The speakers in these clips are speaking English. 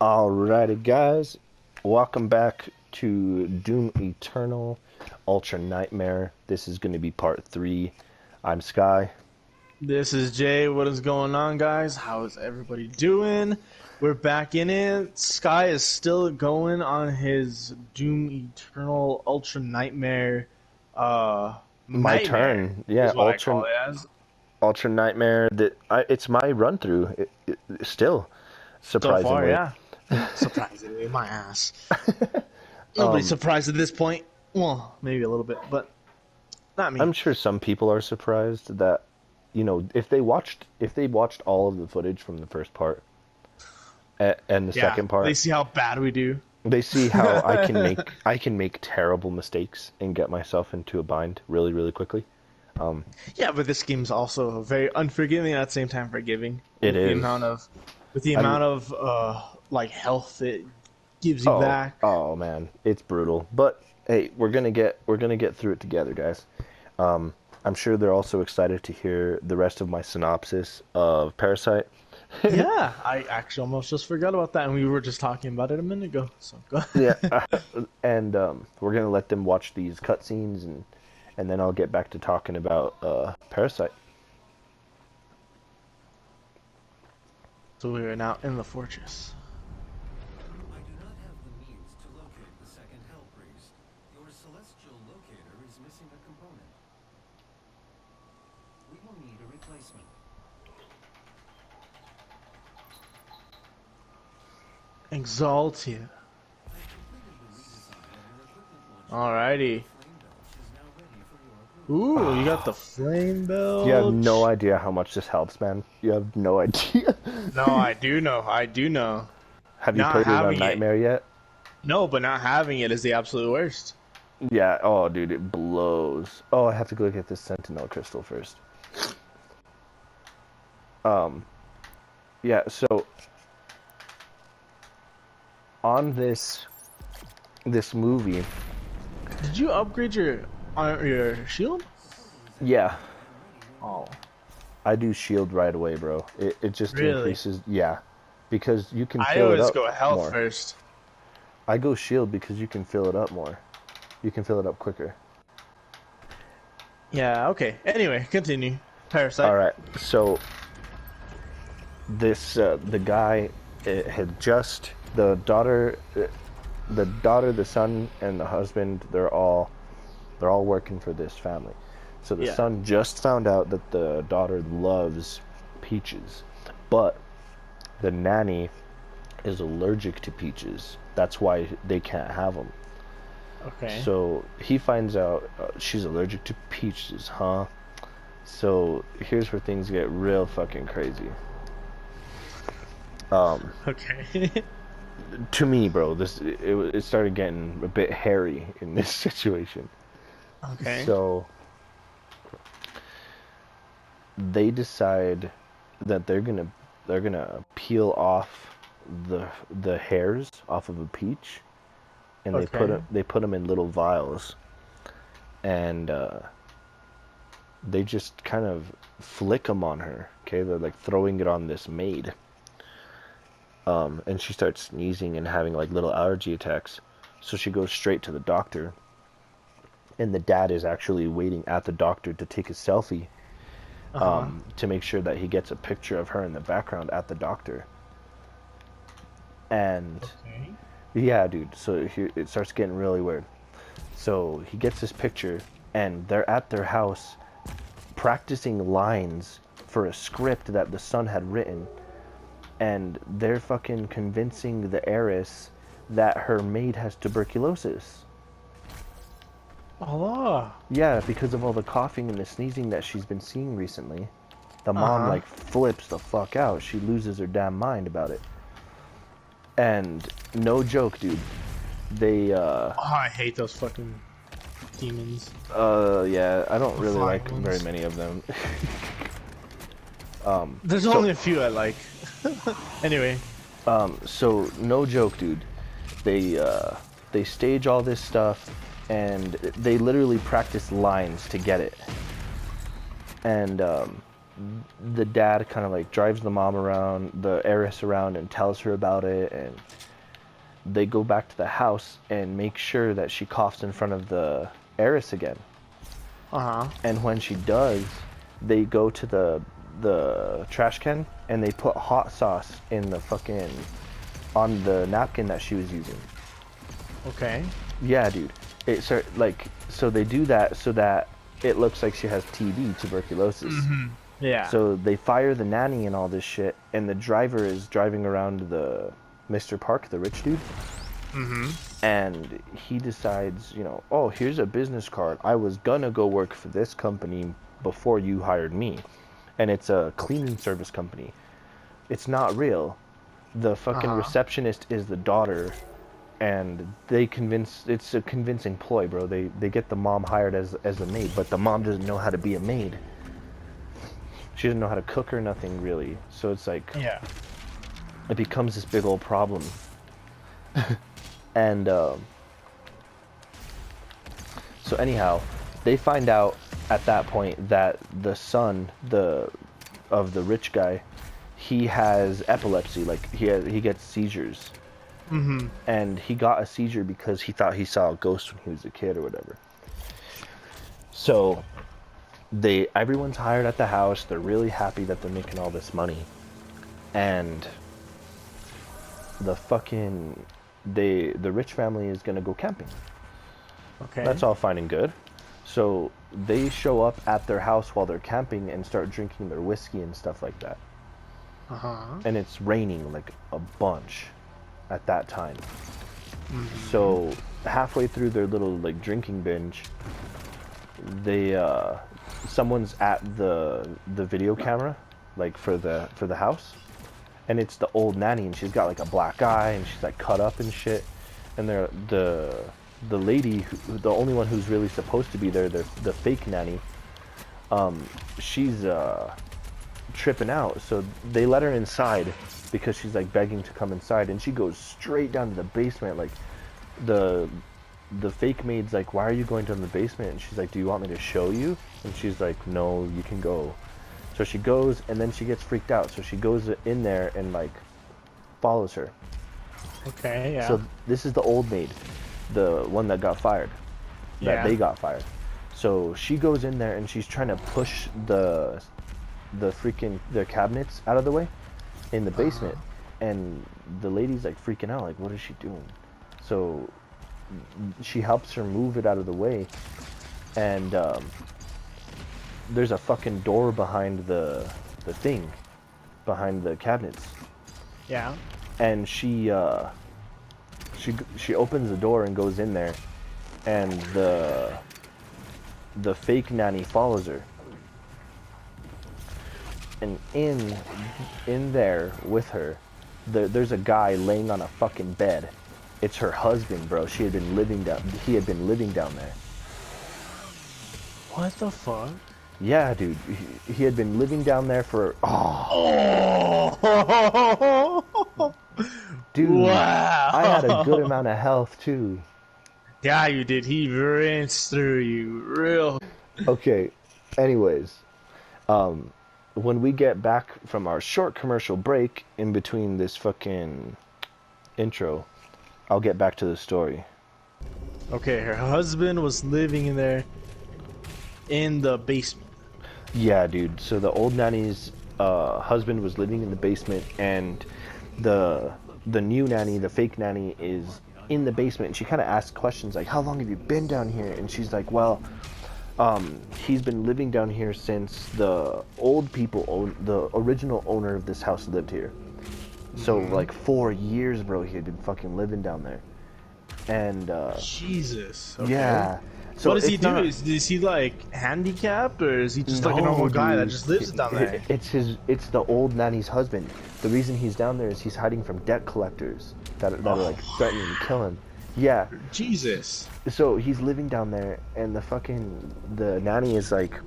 Alrighty, guys, welcome back to Doom Eternal Ultra Nightmare. This is going to be part 3. I'm Sky. This is Jay. What is going on, guys? How is everybody doing? We're back in it. Sky is still going on his Doom Eternal Ultra Nightmare. My Nightmare turn. Yeah, is what I call it as. Ultra Nightmare. It's my run through. Still, So far, surprisingly. yeah. Surprisingly, my ass. Nobody's surprised at this point. Well, maybe a little bit, but not me. I'm sure some people are surprised that, if they watched all of the footage from the first part and the second part. They see how bad we do. They see how I can make terrible mistakes and get myself into a bind really, really quickly. Yeah, but this game's also very unforgiving and at the same time forgiving. It is. With the amount of like health it gives you back. Oh man, it's brutal. But hey, we're gonna get through it together, guys. I'm sure they're also excited to hear the rest of my synopsis of Parasite. Yeah, I actually almost just forgot about that, and we were just talking about it a minute ago. So go. Yeah, and we're gonna let them watch these cutscenes, and then I'll get back to talking about Parasite. So we are now in the fortress. I do not have the means to locate the second Hell Priest. Your celestial locator is missing a component. We will need a replacement. Exalted. Alrighty. Ooh, you got the flame belt. You have no idea how much this helps, man. You have no idea. No, I do know. I do know. Have you Not played it on having it. Nightmare yet? No, but not having it is the absolute worst. Yeah, oh dude, it blows. Oh, I have to go get this Sentinel crystal first. Yeah, so on this movie, Did you upgrade your shield? yeah, Oh. I do shield right away, bro. It just Really? increases, yeah, because you can I fill it always up go health more. first. I go shield because you can fill it up more. You can fill it up quicker. Yeah, okay. Anyway, continue. Parasite. All right, so this the guy had just the daughter, the son, and the husband. They're all working for this family. So the son just found out that the daughter loves peaches, but the nanny is allergic to peaches. That's why they can't have them. Okay. So he finds out she's allergic to peaches, huh? So here's where things get real fucking crazy. Okay. To me, bro, it started getting a bit hairy in this situation. Okay. So they decide that they're gonna peel off the hairs off of a peach, and they put them in little vials, and they just kind of flick them on her. Okay, they're like throwing it on this maid, and she starts sneezing and having like little allergy attacks. So she goes straight to the doctor, and the dad is actually waiting at the doctor to take a selfie, to make sure that he gets a picture of her in the background at the doctor. And yeah, dude, so it starts getting really weird. So he gets this picture, and they're at their house practicing lines for a script that the son had written, and they're fucking convincing the heiress that her maid has tuberculosis. Allah. Yeah, because of all the coughing and the sneezing that she's been seeing recently. The mom like flips the fuck out. She loses her damn mind about it. And no joke, dude. They Oh, I hate those fucking demons. yeah, I don't really flying like ones. very many of them. There's only a few I like. Anyway. So no joke, dude. They stage all this stuff, and they literally practice lines to get it. And the dad kind of like drives the mom around, the heiress around, and tells her about it, and they go back to the house and make sure that she coughs in front of the heiress again. And when she does, they go to the trash can and they put hot sauce in the fucking on the napkin that she was using. Okay. Yeah, dude. So they do that so that it looks like she has TB, tuberculosis. Yeah. So they fire the nanny and all this shit, and the driver is driving around the Mr. Park, the rich dude. And he decides, you know, oh, here's a business card. I was gonna go work for this company before you hired me. And it's a cleaning service company. It's not real. The fucking receptionist is the daughter, and it's a convincing ploy, bro. They get the mom hired as a maid, but the mom doesn't know how to be a maid. She doesn't know how to cook or nothing, really. So it's like, yeah, it becomes this big old problem. And so anyhow, they find out at that point that the son of the rich guy, he has epilepsy. Like he gets seizures. And he got a seizure because he thought he saw a ghost when he was a kid or whatever. So everyone's hired at the house. They're really happy that they're making all this money. And the rich family is gonna go camping. Okay. That's all fine and good. So they show up at their house while they're camping and start drinking their whiskey and stuff like that. And it's raining like a bunch at that time. So halfway through their little like drinking binge, someone's at the video camera, like for the house, and it's the old nanny, and she's got like a black eye and she's like cut up and shit. And the lady, the only one who's really supposed to be there, the fake nanny, she's tripping out. So they let her inside because she's like begging to come inside, and she goes straight down to the basement. Like the fake maid's like, why are you going down the basement? And she's like, do you want me to show you? And she's like, no, you can go. So she goes, and then she gets freaked out, so she goes in there and like follows her. Okay, yeah. So this is the old maid, the one that got fired, they got fired. So she goes in there and she's trying to push the cabinets out of the way in the basement, and the lady's like freaking out, like, what is she doing? So she helps her move it out of the way, and there's a fucking door behind the thing, behind the cabinets. Yeah. And she opens the door and goes in there, and the fake nanny follows her. And in there with her, there's a guy laying on a fucking bed. It's her husband, bro. He had been living down there. What the fuck? Yeah, dude. He had been living down there for... Dude, wow. I had a good amount of health, too. Yeah, you did. He rinsed through you real... Okay, anyways. When we get back from our short commercial break in between this fucking intro, I'll get back to the story. Okay, her husband was living in there in the basement. Yeah, dude. So the old nanny's husband was living in the basement, and the new nanny, the fake nanny, is in the basement. And she kind of asks questions like, "How long have you been down here?" And she's like, "Well, he's been living down here since the old people, the original owner of this house lived here. So like 4 years, bro. He had been fucking living down there." And Jesus. Okay. yeah. So what does he do? Is he like handicapped, or is he just like a normal guy that just lives down there? It's the old nanny's husband. The reason he's down there is he's hiding from debt collectors that are like threatening to kill him. Yeah. Jesus. So he's living down there, and the nanny is like,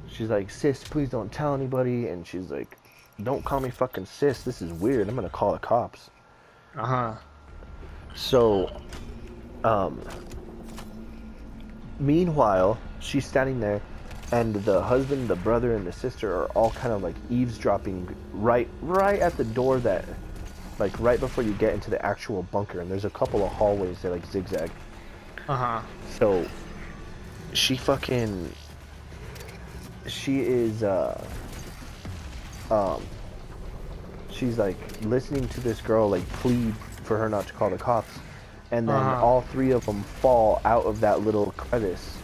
she's like, "Sis, please don't tell anybody." And she's like, "Don't call me fucking sis. This is weird. I'm gonna call the cops." So, meanwhile, she's standing there, and the husband, the brother, and the sister are all kind of like eavesdropping right at the door that, like right before you get into the actual bunker. And there's a couple of hallways that like zigzag. So she fucking, she is she's like listening to this girl like plead for her not to call the cops, and then all three of them fall out of that little crevice.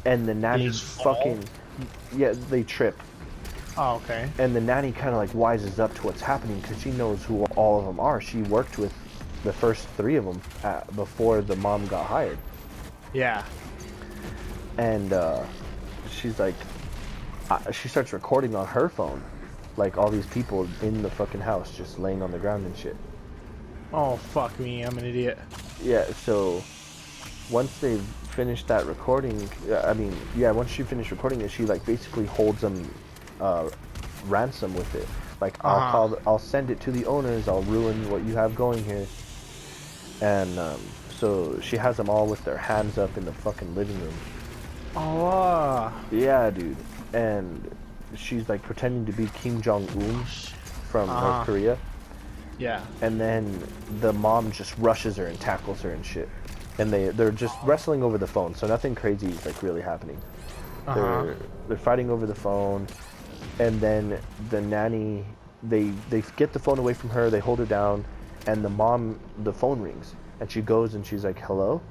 And the nanny fucking, yeah, they trip. Oh, okay. And the nanny kind of like wises up to what's happening because she knows who all of them are. She worked with the first three of them before the mom got hired. Yeah. And she's like, she starts recording on her phone, like all these people in the fucking house just laying on the ground and shit. Oh, fuck me, I'm an idiot. Yeah, so once they've finished that recording, once she finished recording it, she like basically holds them ransom with it. Like, I'll send it to the owners, I'll ruin what you have going here. And so she has them all with their hands up in the fucking living room. Oh. Yeah, dude. And she's like pretending to be Kim Jong-un from North Korea. Yeah. And then the mom just rushes her and tackles her and shit. And they're just wrestling over the phone, so nothing crazy is like really happening. They're fighting over the phone, and then the nanny, they get the phone away from her, they hold her down, and the phone rings, and she goes and she's like, hello?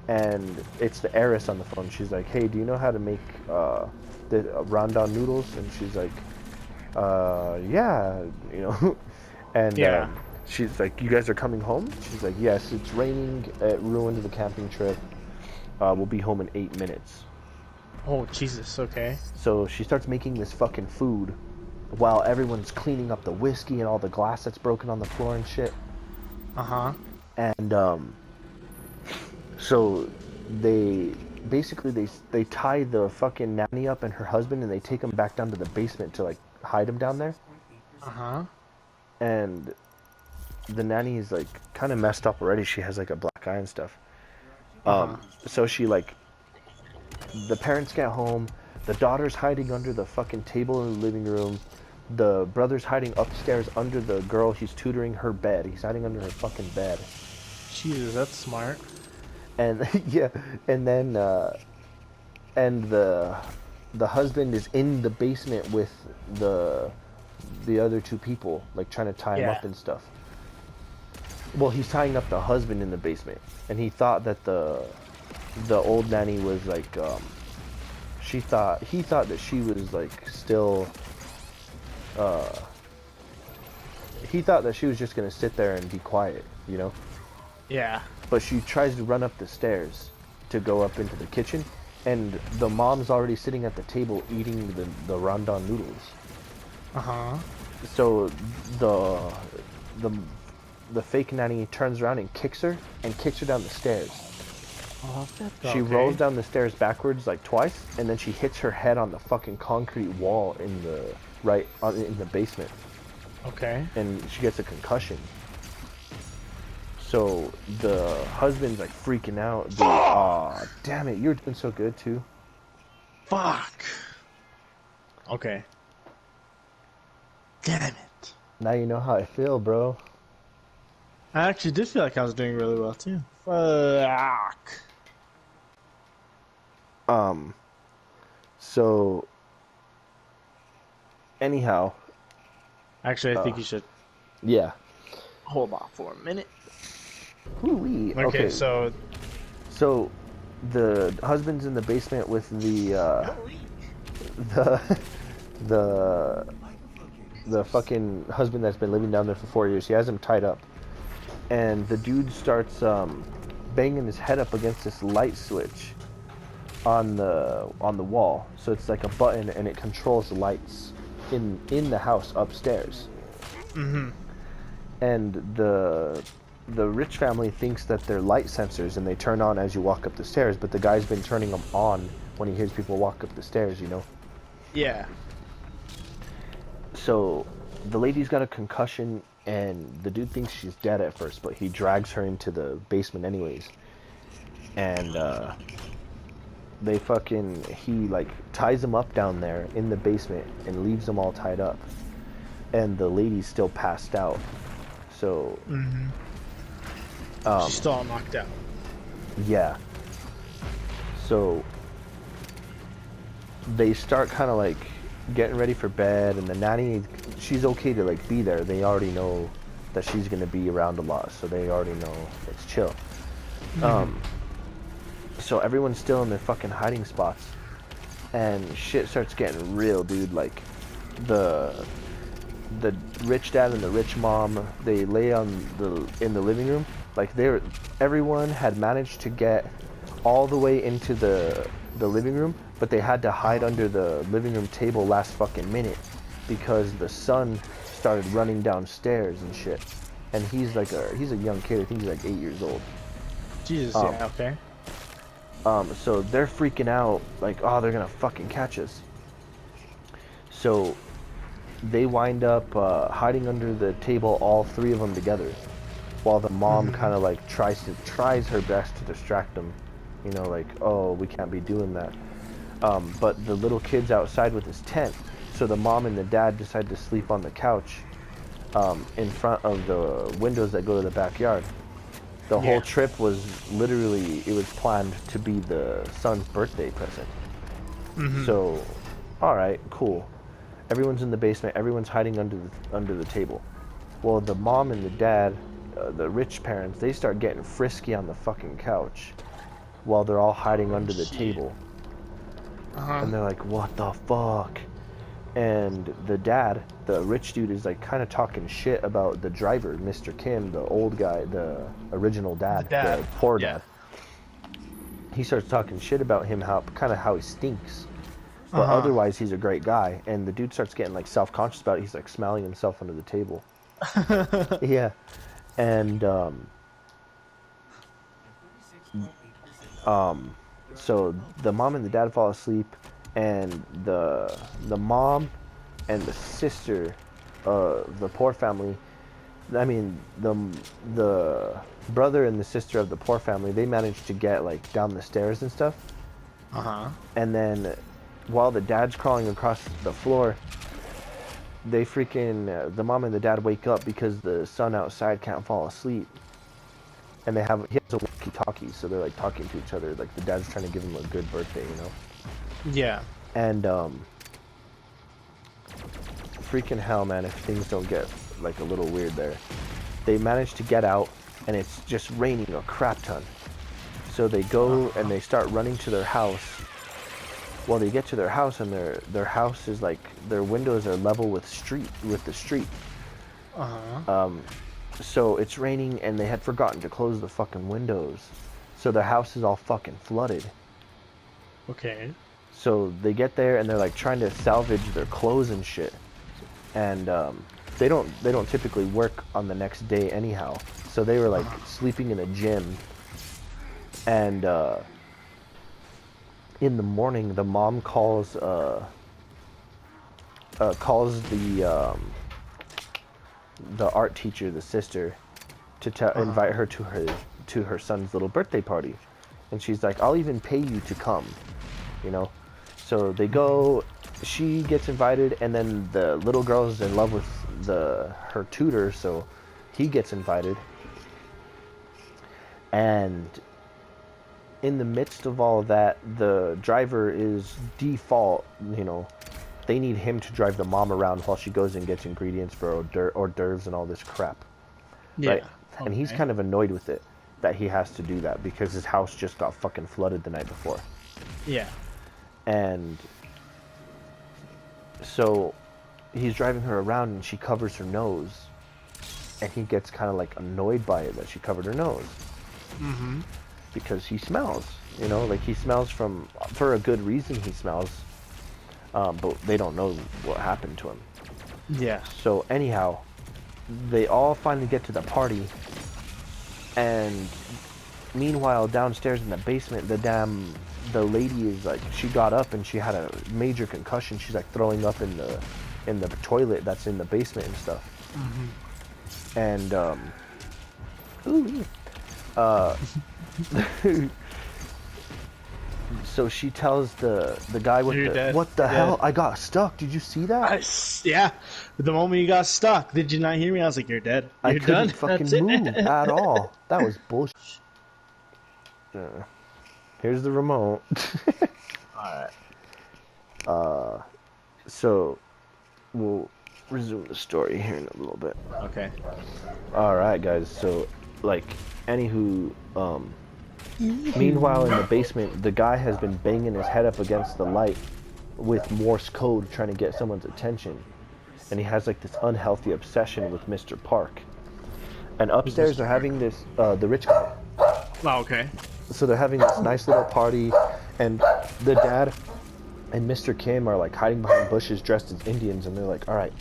And it's the heiress on the phone. She's like, hey, do you know how to make the randang noodles? And she's like, yeah, you know. And she's like, you guys are coming home? She's like, yes, it's raining, it ruined the camping trip, we'll be home in 8 minutes. Oh, Jesus, okay. So she starts making this fucking food while everyone's cleaning up the whiskey and all the glass that's broken on the floor and shit. And so they basically they tie the fucking nanny up and her husband, and they take them back down to the basement to like hide them down there. And the nanny is like kind of messed up already. She has like a black eye and stuff. So she like, the parents get home, the daughter's hiding under the fucking table in the living room, the brother's hiding upstairs under the girl he's tutoring her bed. He's hiding under her fucking bed. Jesus, that's smart. And yeah, and then and the husband is in the basement with the other two people, like trying to tie him up and stuff. Well, he's tying up the husband in the basement, and he thought that the old nanny was like, he thought that she was like still, he thought that she was just gonna sit there and be quiet, you know? Yeah. But she tries to run up the stairs to go up into the kitchen, and the mom's already sitting at the table eating the randang noodles. So the fake nanny turns around and kicks her down the stairs. She rolls down the stairs backwards like twice, and then she hits her head on the fucking concrete wall in the basement. Okay. And she gets a concussion. So the husband's like freaking out. Aw, damn it, you're doing so good too. Fuck. Okay. Damn it. Now you know how I feel, bro. I actually did feel like I was doing really well too. Fuck. So anyhow. Actually, I think you should. Yeah. Hold on for a minute. Hoo-wee. Okay, so the husband's in the basement with the fucking husband that's been living down there for 4 years. He has him tied up, and the dude starts banging his head up against this light switch on the wall. So it's like a button, and it controls the lights in the house upstairs. And the rich family thinks that they're light sensors, and they turn on as you walk up the stairs, but the guy's been turning them on when he hears people walk up the stairs, you know? Yeah. So the lady's got a concussion, and the dude thinks she's dead at first, but he drags her into the basement anyways. And he like ties them up down there in the basement and leaves them all tied up, and the lady's still passed out. So she's still all knocked out. yeah. So they start kind of like getting ready for bed, and the nanny, she's okay to like be there. They already know that she's gonna be around a lot, so they already know it's chill. So everyone's still in their fucking hiding spots, and shit starts getting real, dude. Like the rich dad and the rich mom, they lay in the living room. Like everyone had managed to get all the way into the living room, but they had to hide under the living room table last fucking minute because the son started running downstairs and shit. And he's a young kid. I think he's like 8 years old. Jesus, yeah, okay. So they're freaking out, like, oh, they're gonna fucking catch us. So they wind up hiding under the table, all three of them together, while the mom kind of like tries her best to distract them, you know, like, oh, we can't be doing that. But the little kid's outside with his tent, so the mom and the dad decide to sleep on the couch in front of the windows that go to the backyard. The whole trip was literally, it was planned to be the son's birthday present. So, all right, cool. Everyone's in the basement. Everyone's hiding under the table. Well, the mom and the dad, the rich parents, they start getting frisky on the fucking couch while they're all hiding under the table. And they're like, what the fuck? And the dad, the rich dude, is like kind of talking shit about the driver, Mr. Kim, the old guy, the original dad, the poor dad. He starts talking shit about him, how he stinks. But otherwise, he's a great guy. And the dude starts getting like self-conscious about it. He's like smelling himself under the table. Yeah. And so the mom and the dad fall asleep, and the mom and the sister of the poor family, I mean the brother and the sister of the poor family, they managed to get like down the stairs and stuff. And then while the dad's crawling across the floor, they freaking the mom and the dad wake up because the son outside can't fall asleep. And he has a walkie-talkie, so they're like talking to each other, like the dad's trying to give him a good birthday, you know? Yeah. And freaking hell, man, if things don't get like a little weird there. They manage to get out, and it's just raining a crap ton. So they go and they start running to their house. Well, they get to their house, and their house is like, their windows are level with the street. So it's raining, and they had forgotten to close the fucking windows. So their house is all fucking flooded. Okay. So they get there, and they're like trying to salvage their clothes and shit. And they don't typically work on the next day anyhow. So they were like sleeping in a gym. And in the morning, the mom calls the art teacher, the sister, to invite her to her son's little birthday party. And she's like, I'll even pay you to come, you know? So they go, she gets invited, and then the little girl's in love with her tutor, so he gets invited. And in the midst of all of that, the driver is default, you know, they need him to drive the mom around while she goes and gets ingredients for hors d'oeuvres and all this crap. Yeah. Right? Okay. And he's kind of annoyed with it, that he has to do that, because his house just got fucking flooded the night before. Yeah. And so he's driving her around, and she covers her nose. And he gets kind of like annoyed by it, that she covered her nose. Because he smells, you know, like he smells for a good reason he smells. But they don't know what happened to him. Yeah. So anyhow, they all finally get to the party, and meanwhile downstairs in the basement, the lady is like, she got up and she had a major concussion. She's like throwing up in the toilet that's in the basement and stuff. And So she tells the guy with You're the dead. what the You're hell? dead. I got stuck. Did you see that? Yeah. The moment you got stuck, did you not hear me? I was like, "You're dead. I You're couldn't done. fucking That's move it." at all. That was bullshit. Here's the remote. All right. So we'll resume the story here in a little bit. Okay. All right, guys. So, like, anywho, meanwhile in the basement, the guy has been banging his head up against the light with Morse code, trying to get someone's attention, and he has like this unhealthy obsession with Mr. Park. And upstairs, they're having this the rich guy. Oh, okay. So they're having this nice little party, and the dad and Mr. Kim are like hiding behind bushes dressed as Indians, and they're like, all right,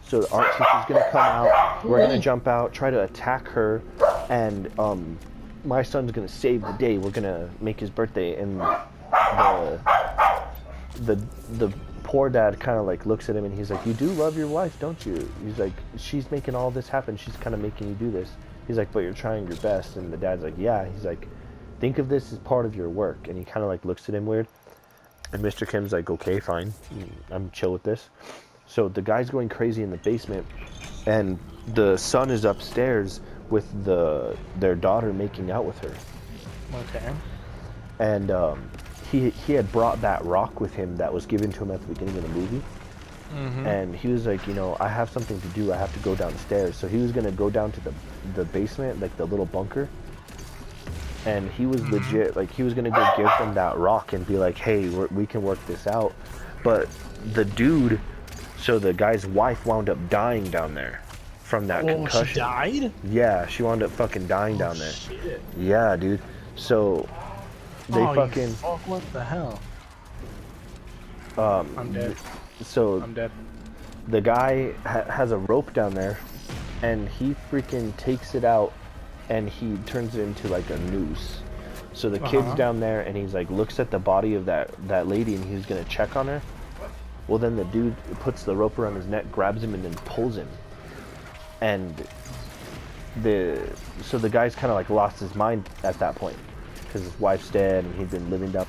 so the art teacher's gonna come out, we're gonna jump out, try to attack her, and my son's gonna save the day, we're gonna make his birthday. And the poor dad kind of like looks at him and he's like, you do love your wife, don't you? He's like, she's making all this happen, she's kind of making you do this. He's like, but you're trying your best. And the dad's like, yeah. He's like, think of this as part of your work. And he kind of like looks at him weird. And Mr. Kim's like, okay, fine, I'm chill with this. So the guy's going crazy in the basement, and the son is upstairs with their daughter making out with her. Okay. And he had brought that rock with him that was given to him at the beginning of the movie. Mm-hmm. And he was like, you know, I have something to do, I have to go downstairs. So he was gonna go down to the basement, like the little bunker. And he was legit, like, he was gonna go give them that rock and be like, hey, we can work this out. But the dude, so the guy's wife wound up dying down there from that concussion. She died? Yeah, she wound up fucking dying down there. Shit. Yeah, dude. So they fucking. Fuck, what the hell? I'm dead. So I'm dead. the guy has a rope down there, and he freaking takes it out, and he turns it into like a noose. So the kid's down there, and he's like looks at the body of that lady, and he's gonna check on her. Well, then the dude puts the rope around his neck, grabs him, and then pulls him. And so the guy's kind of like lost his mind at that point, because his wife's dead, and he'd been living down.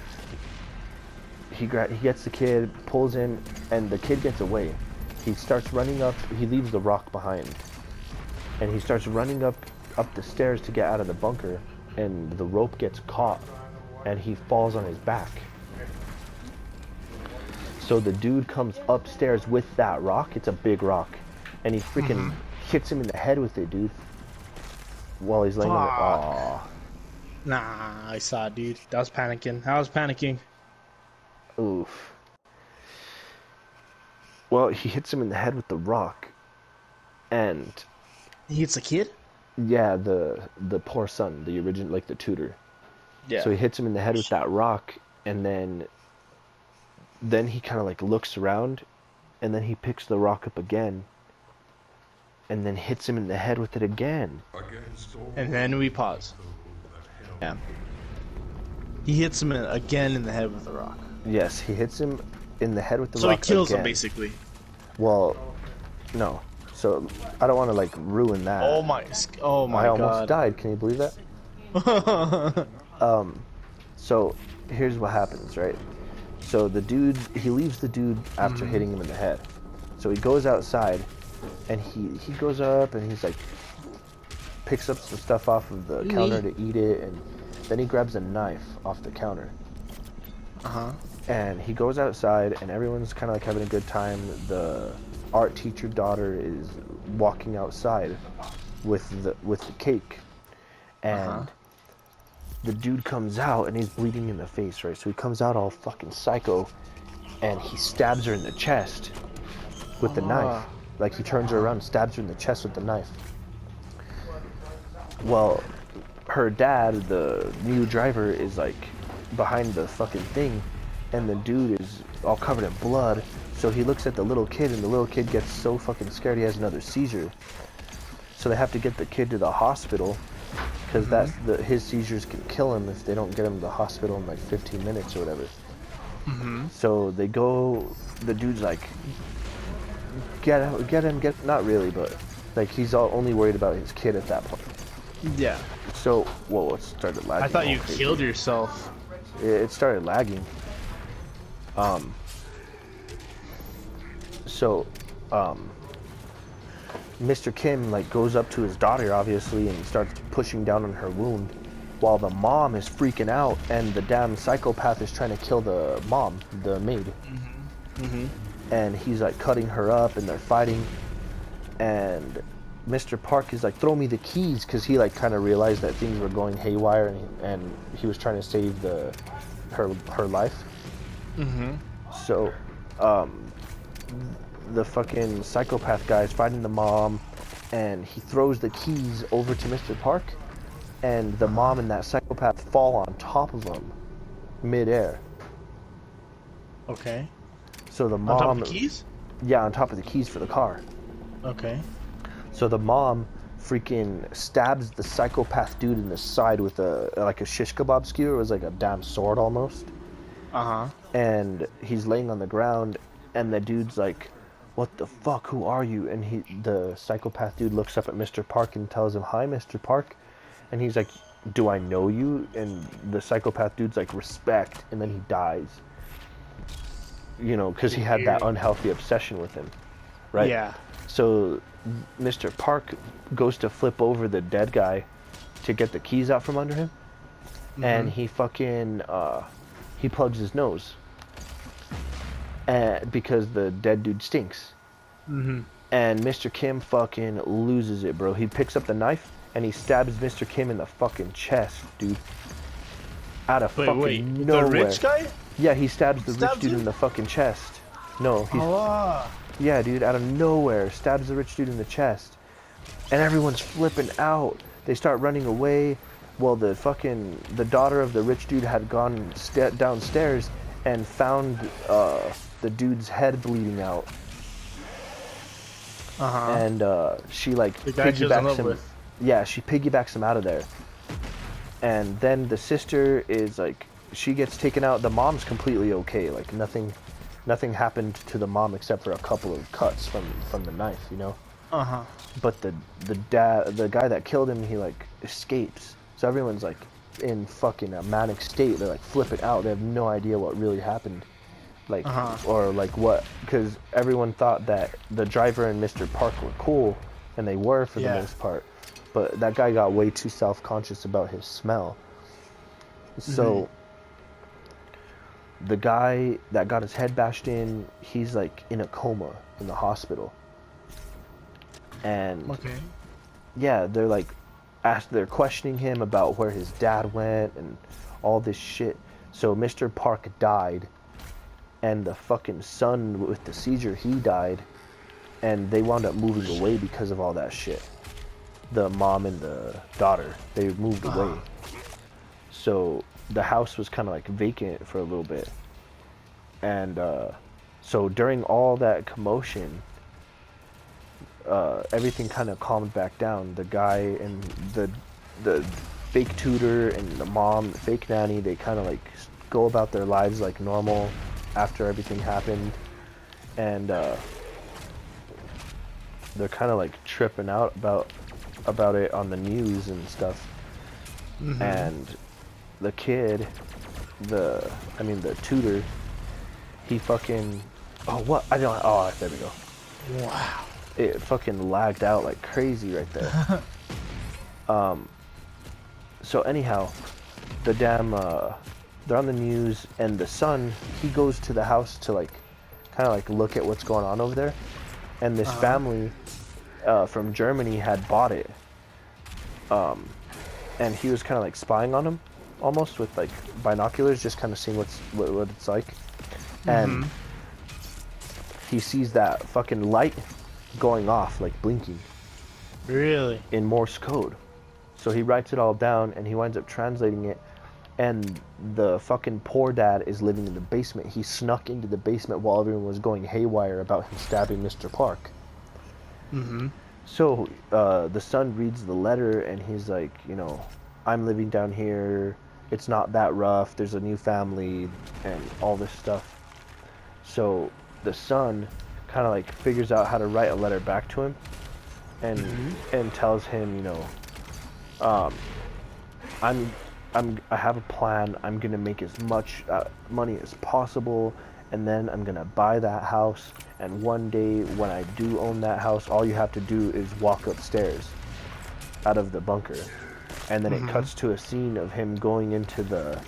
He gets the kid, pulls him, and the kid gets away. He starts running up. He leaves the rock behind, and he starts running up the stairs to get out of the bunker, and the rope gets caught, and he falls on his back. So the dude comes upstairs with that rock. It's a big rock, and he freaking hits him in the head with it, dude, while he's laying on it. Aww. Nah, I saw it, dude. I was panicking. Oof. Well, he hits him in the head with the rock, and He hits a kid? yeah, the poor son, the original, like the tutor. Yeah. So he hits him in the head with that rock, and then he kind of like looks around, and then he picks the rock up again, and then hits him in the head with it again. And then we pause. Yeah. He hits him again in the head with the rock. Yes, he hits him in the head with the So rock he kills him, again. basically. Well, no. So I don't want to like ruin that. Oh my I almost died. Can you believe that? So here's what happens, right? So the dude, he leaves the dude after hitting him in the head. So he goes outside, and he goes up, and he's like, picks up some stuff off of the counter to eat it, and then he grabs a knife off the counter. And he goes outside, and everyone's kind of like having a good time. The art teacher daughter is walking outside with the cake, and the dude comes out, and he's bleeding in the face, right? So he comes out all fucking psycho, and he stabs her in the chest with the knife. Like, he turns her around and stabs her in the chest with the knife. Well, her dad, the new driver, is like behind the fucking thing, and the dude is all covered in blood. So he looks at the little kid, and the little kid gets so fucking scared he has another seizure. So they have to get the kid to the hospital, because his seizures can kill him if they don't get him to the hospital in like 15 minutes or whatever. So they go, the dude's like, get him, not really, but like he's only worried about his kid at that point. Yeah. So, whoa, it started lagging. I thought you all crazy. killed yourself. It started lagging. So, Mr. Kim like goes up to his daughter obviously and starts pushing down on her wound, while the mom is freaking out and the damn psychopath is trying to kill the mom, the maid. And he's like cutting her up and they're fighting. And Mr. Park is like, throw me the keys, because he like kind of realized that things were going haywire and he was trying to save her life. So the fucking psychopath guy is fighting the mom and he throws the keys over to Mr. Park, and the mom and that psychopath fall on top of him midair. Okay. So the mom, on top of the keys? Yeah, on top of the keys for the car. Okay. So the mom freaking stabs the psychopath dude in the side with like a shish kebab skewer. It was like a damn sword almost. And he's laying on the ground, and the dude's like, "What the fuck? Who are you?" And the psychopath dude looks up at Mr. Park and tells him, "Hi, Mr. Park." And he's like, "Do I know you?" And the psychopath dude's like, "Respect," and then he dies. You know, because he had that unhealthy obsession with him, right? Yeah. So Mr. Park goes to flip over the dead guy to get the keys out from under him, and he fucking he plugs his nose, because the dead dude stinks. And Mr. Kim fucking loses it, bro. He picks up the knife and he stabs Mr. Kim in the fucking chest, dude. Out of fucking nowhere. The rich guy? Yeah, he stabs the rich dude in the fucking chest. No, he's... Yeah, dude, out of nowhere, stabs the rich dude in the chest. And everyone's flipping out. They start running away. Well, the daughter of the rich dude had gone downstairs and found the dude's head bleeding out. And she like piggybacks him. Yeah, she piggybacks him out of there. And then the sister is like, she gets taken out. The mom's completely okay. Like nothing happened to the mom except for a couple of cuts from the knife, you know. But the guy that killed him, he like escapes. So everyone's like in fucking a manic state. They're like flipping out. They have no idea what really happened. Like or like what, because everyone thought that the driver and Mr. Park were cool, and they were for the most part. But that guy got way too self-conscious about his smell. So the guy that got his head bashed in, he's like in a coma in the hospital. And yeah, they're like they're questioning him about where his dad went and all this shit. So Mr. Park died, and the fucking son with the seizure, he died, and they wound up moving away because of all that shit. The mom and the daughter, they moved away. So the house was kind of like vacant for a little bit. And so during all that commotion, everything kind of calmed back down. The guy and the fake tutor and the mom, the fake nanny, they kind of like go about their lives like normal after everything happened. And they're kind of like tripping out about it on the news and stuff. And the kid, the tutor, he fucking, there we go. Wow. It fucking lagged out like crazy right there. So anyhow, the damn, they're on the news, and the son, he goes to the house to like, kind of like look at what's going on over there. And this family from Germany had bought it. And he was kind of like spying on him, almost with like binoculars, just kind of seeing what it's like. And he sees that fucking light going off, like blinking. Really? In Morse code. So he writes it all down, and he winds up translating it. And the fucking poor dad is living in the basement. He snuck into the basement while everyone was going haywire about him stabbing Mr. Park. So the son reads the letter, and he's like, I'm living down here. It's not that rough. There's a new family and all this stuff. So the son kind of like figures out how to write a letter back to him, and tells him, I have a plan. I'm gonna make as much money as possible, and then I'm gonna buy that house. And one day when I do own that house, all you have to do is walk upstairs out of the bunker, and then it cuts to a scene of him going into the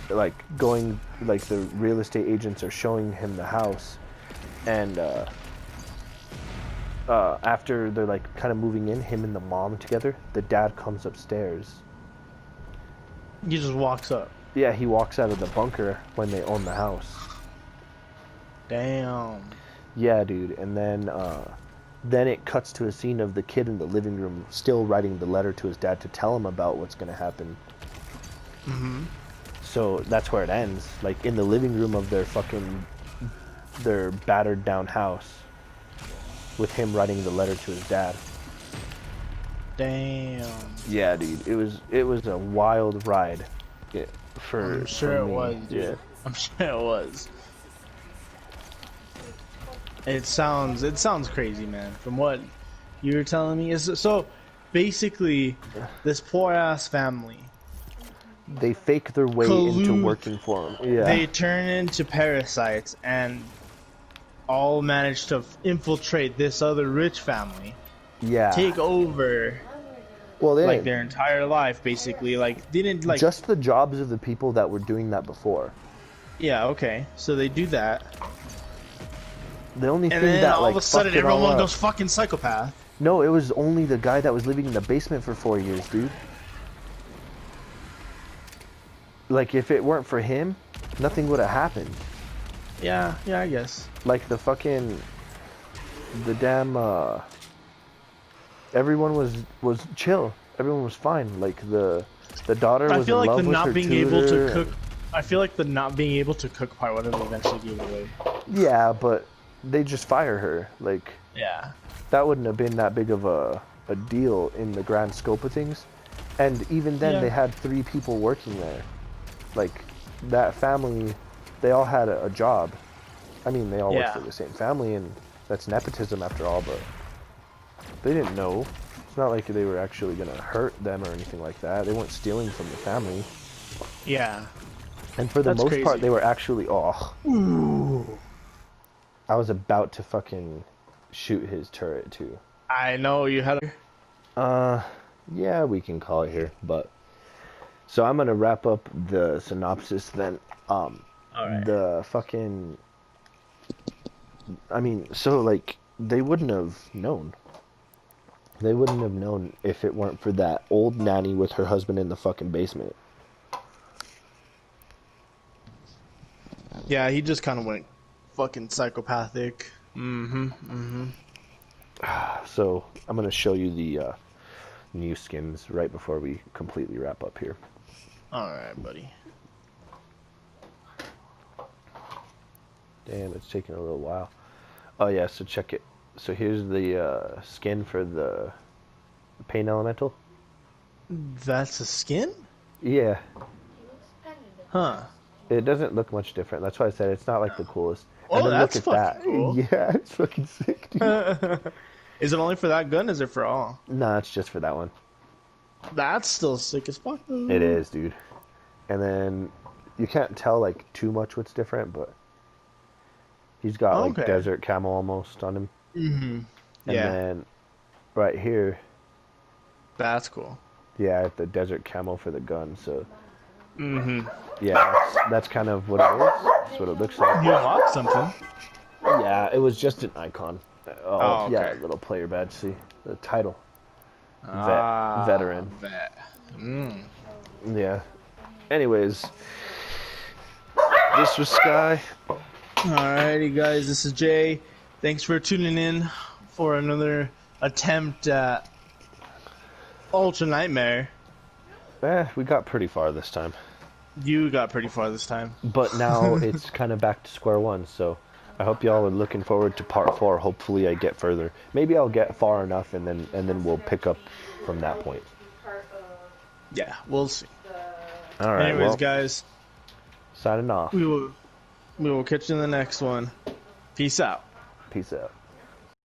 the real estate agents are showing him the house, and after they're like kind of moving in, him and the mom together, the dad comes upstairs. He just walks up. Yeah, he walks out of the bunker when they own the house. Damn. Yeah, dude. And then it cuts to a scene of the kid in the living room still writing the letter to his dad to tell him about what's gonna happen. So that's where it ends, like in the living room of their battered down house, with him writing the letter to his dad. Damn. Yeah, dude. It was a wild ride. I'm sure it was, dude. Yeah. I'm sure it was. It sounds crazy, man. From what you were telling me, so basically, this poor ass family. They fake their way into working for him. Yeah. They turn into parasites and all manage to infiltrate this other rich family. Yeah. Take over. Well, they like their entire life, basically. Like didn't like just the jobs of the people that were doing that before. Yeah. Okay. So they do that. The only And thing then that all like of a sudden fucked it all everyone up- goes fucking psychopath. No, it was only the guy that was living in the basement for 4 years, dude. Like, if it weren't for him, nothing would have happened. Yeah, I guess. Like, the damn, everyone was chill. Everyone was fine. Like, the daughter was in love with her tutor. I feel like the not being able to cook part would have eventually gave it away. Yeah, but they just fire her. Like, Yeah. that wouldn't have been that big of a deal in the grand scope of things. And even then, they had 3 people working there. Like, that family, they all had a job. I mean, they all worked for the same family, and that's nepotism after all, but they didn't know. It's not like they were actually going to hurt them or anything like that. They weren't stealing from the family. Yeah. And for the most part, they were actually, Ooh. I was about to fucking shoot his turret, too. I know, you had a... Yeah, we can call it here, but... So I'm gonna wrap up the synopsis then. Alright. The fucking... I mean, so, like, they wouldn't have known. They wouldn't have known if it weren't for that old nanny with her husband in the fucking basement. Yeah, he just kind of went fucking psychopathic. So, I'm gonna show you the new skins right before we completely wrap up here. Alright, buddy. Damn, it's taking a little while. Oh yeah, so check it. So here's the skin for the pain elemental. That's a skin? Yeah. Huh. It doesn't look much different. That's why I said it's not like the coolest. Oh, and then that's look at that. cool. Yeah, it's fucking sick, dude. Is it only for that gun? Is it for all? Nah, it's just for that one. That's still sick as fuck, though. It is, dude. And then you can't tell like too much what's different, but he's got like desert camo almost on him. Mm-hmm. And then right here, that's cool. Yeah, the desert camo for the gun. So yeah, that's kind of what it is. That's what it looks like. You unlocked something. Yeah, it was just an icon. Oh, okay. Yeah, little player badge. See the title. Veteran. Vet. Yeah. Anyways, this was Sky. Alrighty, guys. This is Jay. Thanks for tuning in for another attempt at Ultra Nightmare. We got pretty far this time. You got pretty far this time. But now it's kind of back to square one, so I hope y'all are looking forward to part 4. Hopefully I get further. Maybe I'll get far enough and then we'll pick up from that point. Yeah, we'll see. Alright, anyways, guys. Signing off. We will catch you in the next one. Peace out. Peace out.